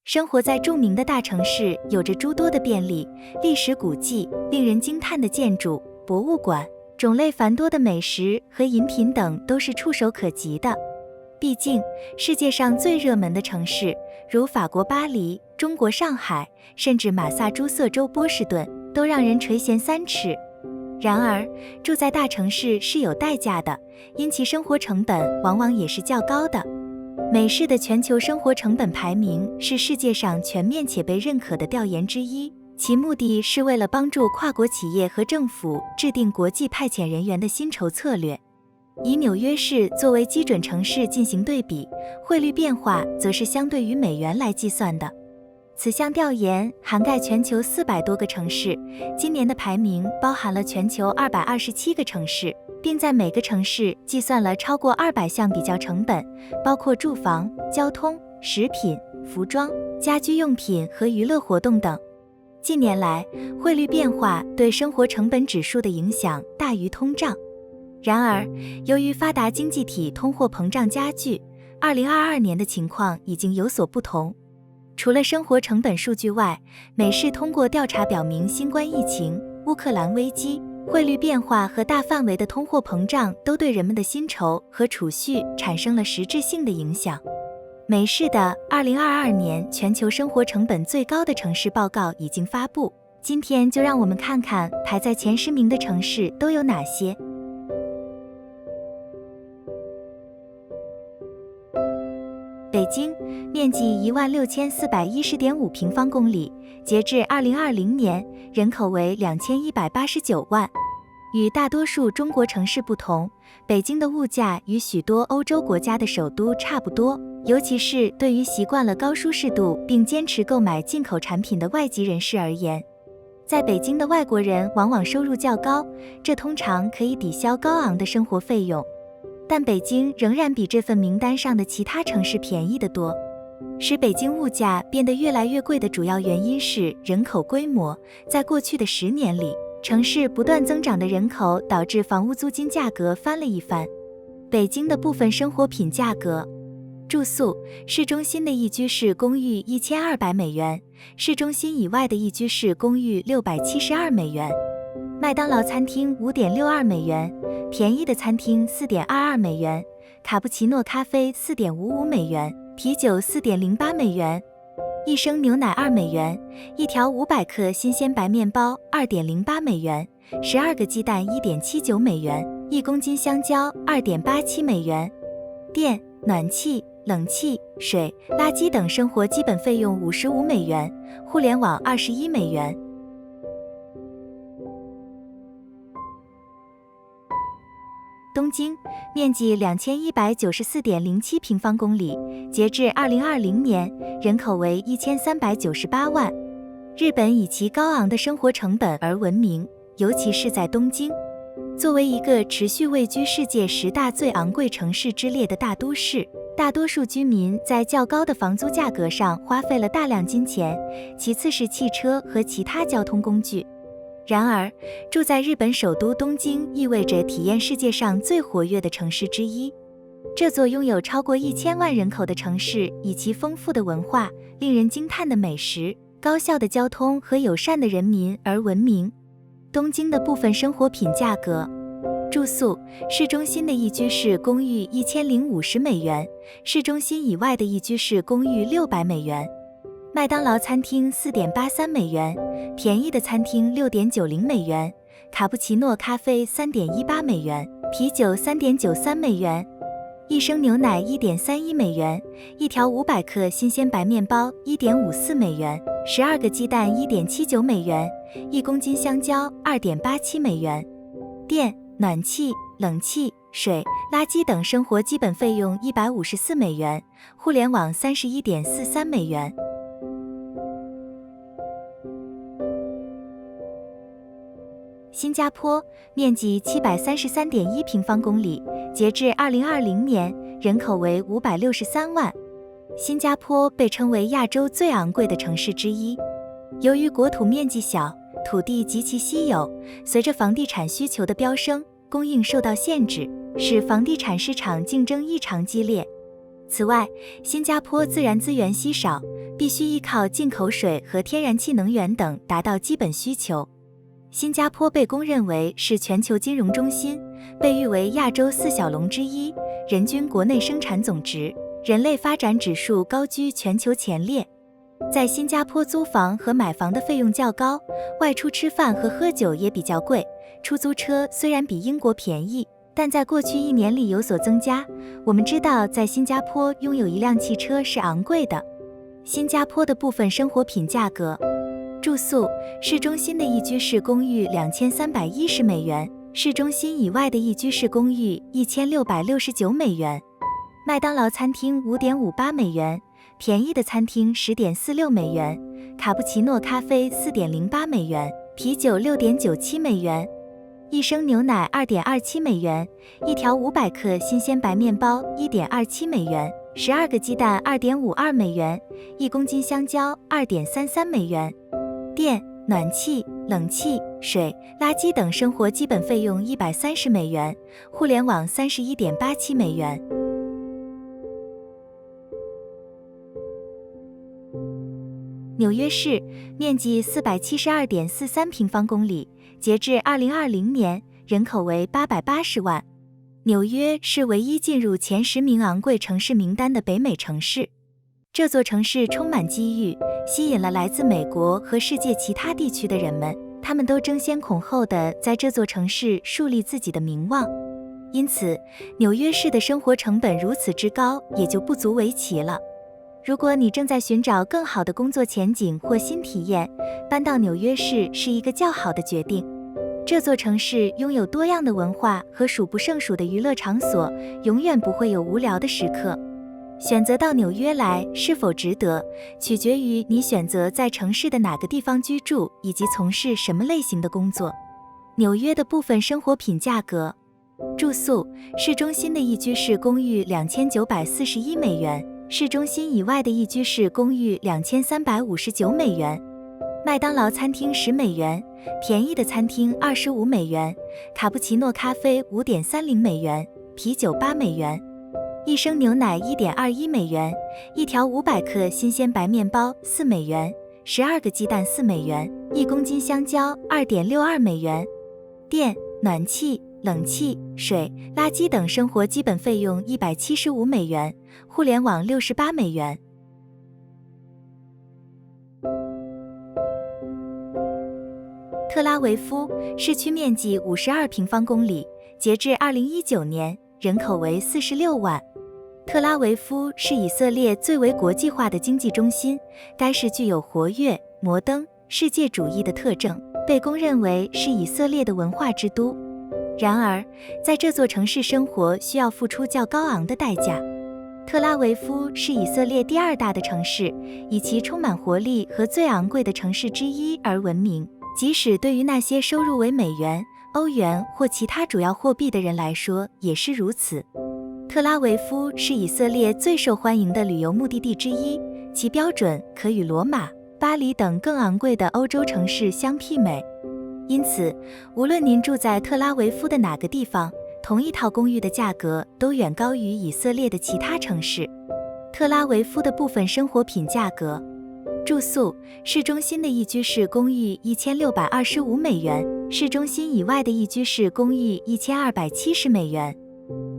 生活在著名的大城市，有着诸多的便利、历史古迹、令人惊叹的建筑、博物馆，种类繁多的美食和饮品等都是触手可及的。毕竟，世界上最热门的城市，如法国巴黎、中国上海，甚至马萨诸塞州波士顿，都让人垂涎三尺。然而，住在大城市是有代价的，因其生活成本往往也是较高的。美世的全球生活成本排名是世界上全面且被认可的调研之一，其目的是为了帮助跨国企业和政府制定国际派遣人员的薪酬策略。以纽约市作为基准城市进行对比，汇率变化则是相对于美元来计算的。此项调研涵盖全球400多个城市，今年的排名包含了全球227个城市，并在每个城市计算了超过200项比较成本，包括住房、交通、食品、服装、家居用品和娱乐活动等。近年来，汇率变化对生活成本指数的影响大于通胀。然而，由于发达经济体通货膨胀加剧，2022年的情况已经有所不同。除了生活成本数据外，美世通过调查表明，新冠疫情、乌克兰危机、汇率变化和大范围的通货膨胀都对人们的薪酬和储蓄产生了实质性的影响。美世的2022年全球生活成本最高的城市报告已经发布，今天就让我们看看排在前10名的城市都有哪些。北京面积16410.5平方公里，截至2020年，人口为2189万。与大多数中国城市不同，北京的物价与许多欧洲国家的首都差不多，尤其是对于习惯了高舒适度并坚持购买进口产品的外籍人士而言。在北京的外国人往往收入较高，这通常可以抵消高昂的生活费用。但北京仍然比这份名单上的其他城市便宜得多。使北京物价变得越来越贵的主要原因是人口规模。在过去的10年里，城市不断增长的人口导致房屋租金价格翻了一番。北京的部分生活品价格：住宿，市中心的一居室公寓1200美元，市中心以外的一居室公寓672美元。麦当劳餐厅5.62美元，便宜的餐厅4.22美元，卡布奇诺咖啡4.55美元，啤酒4.08美元，一升牛奶2美元，一条500克新鲜白面包2.08美元，12个鸡蛋1.79美元，一公斤香蕉2.87美元。电、暖气、冷气、水、垃圾等生活基本费用55美元，互联网21美元。东京面积2194.07平方公里，截至2020年，人口为1398万。日本以其高昂的生活成本而闻名，尤其是在东京。作为一个持续位居世界10大最昂贵城市之列的大都市，大多数居民在较高的房租价格上花费了大量金钱，其次是汽车和其他交通工具。然而，住在日本首都东京意味着体验世界上最活跃的城市之一。这座拥有超过1000万人口的城市，以其丰富的文化、令人惊叹的美食、高效的交通和友善的人民而闻名。东京的部分生活品价格：住宿，市中心的一居室公寓1050美元，市中心以外的一居室公寓600美元。麦当劳餐厅4.83美元，便宜的餐厅6.90美元，卡布奇诺咖啡3.18美元，啤酒3.93美元，一升牛奶1.31美元，一条500克新鲜白面包1.54美元，12个鸡蛋1.79美元，一公斤香蕉2.87美元。电、暖气、冷气、水、垃圾等生活基本费用154美元，互联网31.43美元。新加坡面积733.1平方公里，截至2020年，人口为563万。新加坡被称为亚洲最昂贵的城市之一。由于国土面积小，土地极其稀有，随着房地产需求的飙升，供应受到限制，使房地产市场竞争异常激烈。此外，新加坡自然资源稀少，必须依靠进口水和天然气能源等达到基本需求。新加坡被公认为是全球金融中心，被誉为亚洲四小龙之一，人均国内生产总值、人类发展指数高居全球前列。在新加坡租房和买房的费用较高，外出吃饭和喝酒也比较贵。出租车虽然比英国便宜，但在过去1年里有所增加。我们知道，在新加坡拥有一辆汽车是昂贵的。新加坡的部分生活品价格：住宿，市中心的一居室公寓2310美元，市中心以外的一居室公寓1669美元。麦当劳餐厅5.58美元，便宜的餐厅10.46美元，卡布奇诺咖啡4.08美元，啤酒6.97美元。一升牛奶2.27美元，一条500克新鲜白面包1.27美元，12个鸡蛋2.52美元，一公斤香蕉2.33美元。电、暖气、冷气、水、垃圾等生活基本费用130美元，互联网31.87美元。纽约市面积472.43平方公里，截至2020年，人口为880万。纽约是唯一进入前10名昂贵城市名单的北美城市。这座城市充满机遇，吸引了来自美国和世界其他地区的人们，他们都争先恐后地在这座城市树立自己的名望。因此，纽约市的生活成本如此之高，也就不足为奇了。如果你正在寻找更好的工作前景或新体验，搬到纽约市是一个较好的决定。这座城市拥有多样的文化和数不胜数的娱乐场所，永远不会有无聊的时刻。选择到纽约来是否值得，取决于你选择在城市的哪个地方居住，以及从事什么类型的工作。纽约的部分生活品价格：住宿，市中心的一居室公寓2941美元，市中心以外的一居室公寓2359美元。麦当劳餐厅10美元，便宜的餐厅25美元，卡布奇诺咖啡5.30美元，啤酒8美元。一升牛奶1.21美元，一条500克新鲜白面包4美元，12个鸡蛋4美元，一公斤香蕉2.62美元。电、暖气、冷气、水、垃圾等生活基本费用175美元，互联网68美元。特拉维夫市区面积52平方公里，截至2019年，人口为46万。特拉维夫是以色列最为国际化的经济中心，该市具有活跃、摩登、世界主义的特征，被公认为是以色列的文化之都。然而，在这座城市生活需要付出较高昂的代价。特拉维夫是以色列第2大的城市，以其充满活力和最昂贵的城市之一而闻名。即使对于那些收入为美元、欧元或其他主要货币的人来说也是如此。特拉维夫是以色列最受欢迎的旅游目的地之一，其标准可与罗马、巴黎等更昂贵的欧洲城市相媲美。因此，无论您住在特拉维夫的哪个地方，同一套公寓的价格都远高于以色列的其他城市。特拉维夫的部分生活品价格：住宿，市中心的一居室公寓1625美元，市中心以外的一居室公寓1270美元。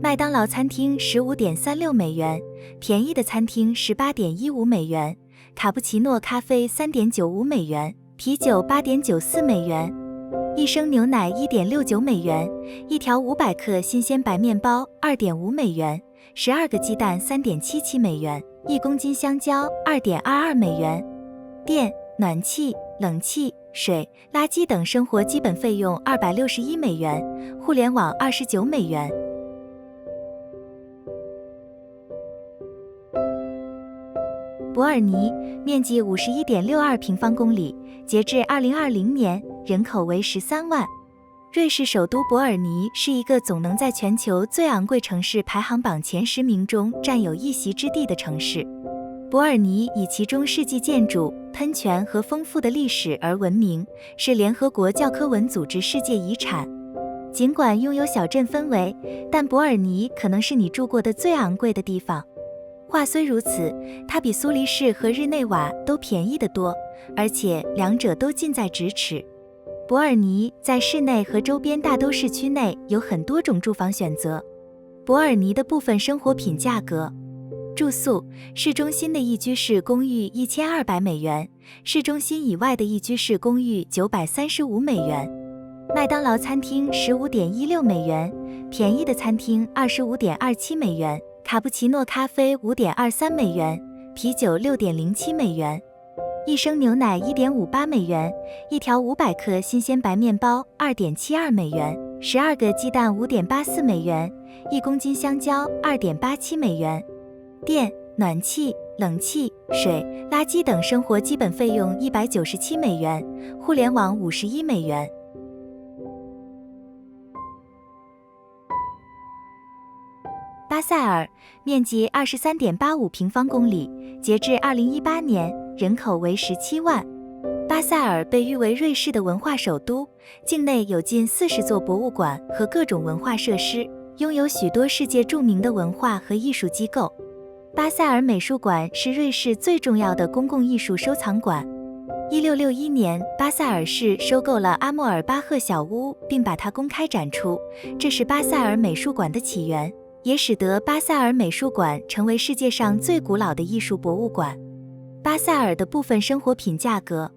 麦当劳餐厅15.36美元，便宜的餐厅18.15美元，卡布奇诺咖啡3.95美元，啤酒8.94美元。一升牛奶1.69美元，一条500克新鲜白面包2.5美元，12个鸡蛋3.77美元，一公斤香蕉2.22美元。电、暖气、冷气、水、垃圾等生活基本费用261美元，互联网29美元。伯尔尼面积51.62平方公里，截至2020年，人口为13万。瑞士首都伯尔尼是一个总能在全球最昂贵城市排行榜前10名中占有一席之地的城市。伯尔尼以其中世纪建筑、喷泉和丰富的历史而闻名，是联合国教科文组织世界遗产。尽管拥有小镇氛围，但伯尔尼可能是你住过的最昂贵的地方。话虽如此，它比苏黎世和日内瓦都便宜得多，而且两者都近在咫尺。伯尔尼在市内和周边大都市区内有很多种住房选择。伯尔尼的部分生活品价格：住宿，市中心的一居室公寓1200美元，市中心以外的一居室公寓935美元。麦当劳餐厅15.16美元，便宜的餐厅25.27美元，卡布奇诺咖啡5.23美元，啤酒6.07美元。一升牛奶1.58美元，一条500克新鲜白面包2.72美元，12个鸡蛋5.84美元，一公斤香蕉2.87美元。电、暖气、冷气、水、垃圾等生活基本费用197美元，互联网51美元。巴塞尔，面积23.85平方公里，截至2018年，人口为17万。巴塞尔被誉为瑞士的文化首都，境内有近40座博物馆和各种文化设施，拥有许多世界著名的文化和艺术机构。巴塞尔美术馆是瑞士最重要的公共艺术收藏馆。1661年，巴塞尔市收购了阿莫尔巴赫小屋，并把它公开展出，这是巴塞尔美术馆的起源，也使得巴塞尔美术馆成为世界上最古老的艺术博物馆。巴塞尔的部分生活品价格：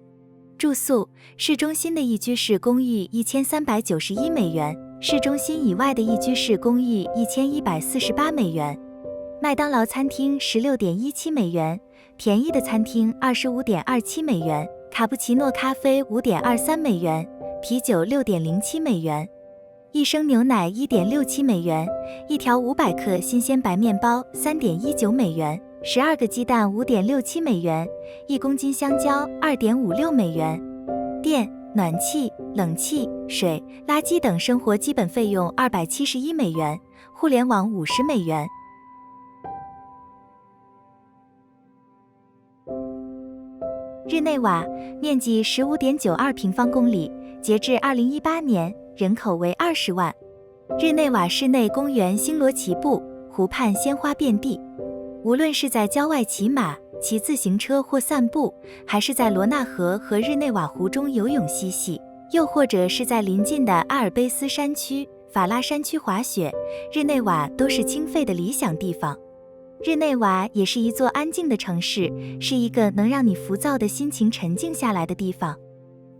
住宿，市中心的一居室公寓1391美元，市中心以外的一居室公寓1148美元。麦当劳餐厅16.17美元，便宜的餐厅25.27美元，卡布奇诺咖啡5.23美元，啤酒6.07美元。一升牛奶1.67美元，一条500克新鲜白面包3.19美元，12个鸡蛋5.67美元，一公斤香蕉2.56美元。电、暖气、冷气、水、垃圾等生活基本费用271美元，互联网50美元。日内瓦，面积15.92平方公里，截至2018年，人口为20万。日内瓦市内公园星罗棋布，湖畔鲜花遍地。无论是在郊外骑马、骑自行车或散步，还是在罗纳河和日内瓦湖中游泳嬉戏，又或者是在邻近的阿尔卑斯山区、法拉山区滑雪，日内瓦都是清废的理想地方。日内瓦也是一座安静的城市，是一个能让你浮躁的心情沉静下来的地方。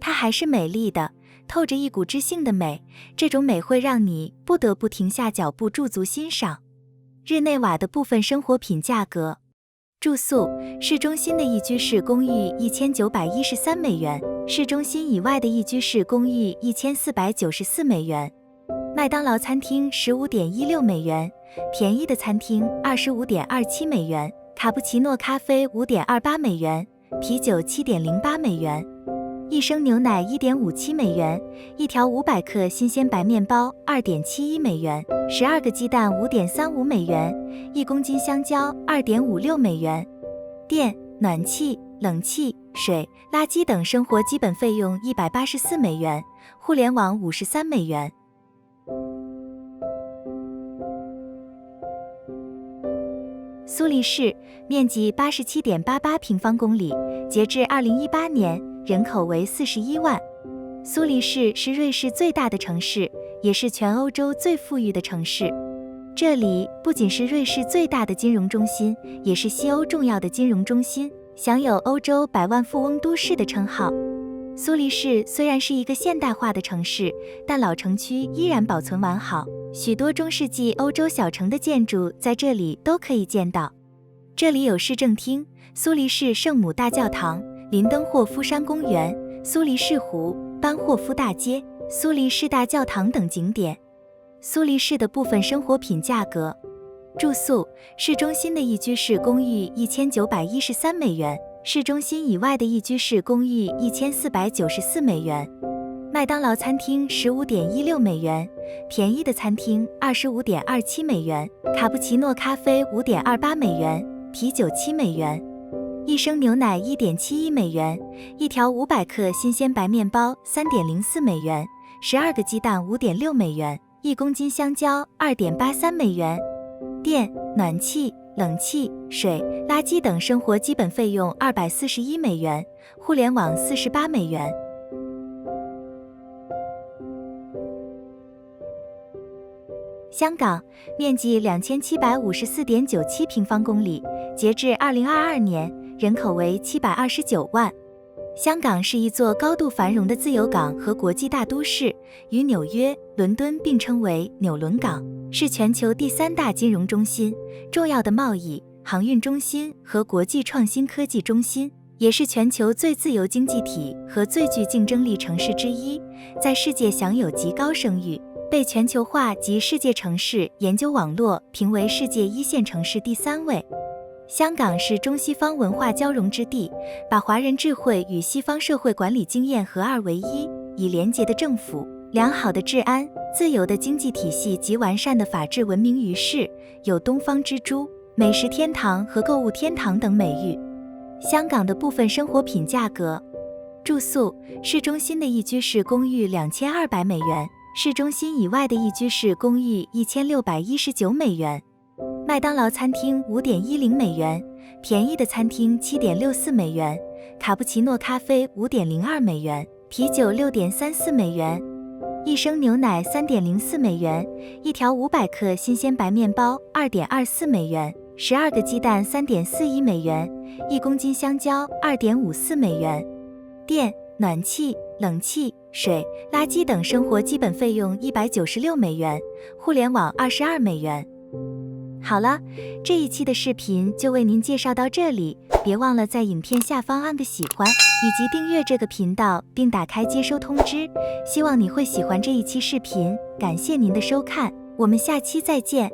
它还是美丽的，透着一股知性的美，这种美会让你不得不停下脚步驻足欣赏。日内瓦的部分生活品价格：住宿，市中心的一居室公寓1913美元，市中心以外的一居室公寓1494美元。麦当劳餐厅15.16美元，便宜的餐厅25.27美元，卡布奇诺咖啡5.28美元，啤酒7.08美元。一升牛奶1.57美元，一条500克新鲜白面包2.71美元，12个鸡蛋5.35美元，一公斤香蕉2.56美元。电、暖气、冷气、水、垃圾等生活基本费用184美元，互联网53美元。苏黎世，面积87.88平方公里，截至2018年，人口为41万。苏黎世是瑞士最大的城市，也是全欧洲最富裕的城市。这里不仅是瑞士最大的金融中心，也是西欧重要的金融中心，享有欧洲百万富翁都市的称号。苏黎世虽然是一个现代化的城市，但老城区依然保存完好，许多中世纪欧洲小城的建筑在这里都可以见到。这里有市政厅、苏黎世圣母大教堂、林登霍夫山公园、苏黎世湖、班霍夫大街、苏黎世大教堂等景点。苏黎世的部分生活品价格：住宿，市中心的一居室公寓1913美元，市中心以外的一居室公寓1494美元。麦当劳餐厅15.16美元，便宜的餐厅25.27美元，卡布奇诺咖啡5.28美元，啤酒7美元。一升牛奶1.71美元，一条500克新鲜白面包3.04美元，12个鸡蛋5.6美元，一公斤香蕉2.83美元。电、暖气、冷气、水、垃圾等生活基本费用241美元，互联网48美元。香港面积2754.97平方公里，截至2022年，人口为729万。香港是一座高度繁荣的自由港和国际大都市，与纽约、伦敦并称为纽伦港，是全球第3大金融中心、重要的贸易、航运中心和国际创新科技中心，也是全球最自由经济体和最具竞争力城市之一，在世界享有极高声誉，被全球化及世界城市研究网络评为世界1线城市第3位。香港是中西方文化交融之地，把华人智慧与西方社会管理经验合二为一，以廉洁的政府、良好的治安、自由的经济体系及完善的法治闻名于世，有东方之珠、美食天堂和购物天堂等美誉。香港的部分生活品价格：住宿，市中心的一居室公寓2200美元，市中心以外的一居室公寓1619美元。麦当劳餐厅5.10美元，便宜的餐厅7.64美元，卡布奇诺咖啡5.02美元，啤酒6.34美元，一升牛奶3.04美元，一条500克新鲜白面包2.24美元，12个鸡蛋3.41美元，1公斤香蕉2.54美元。电、暖气、冷气、水、垃圾等生活基本费用196美元，互联网22美元。好了，这一期的视频就为您介绍到这里，别忘了在影片下方按个喜欢，以及订阅这个频道，并打开接收通知。希望你会喜欢这一期视频，感谢您的收看，我们下期再见。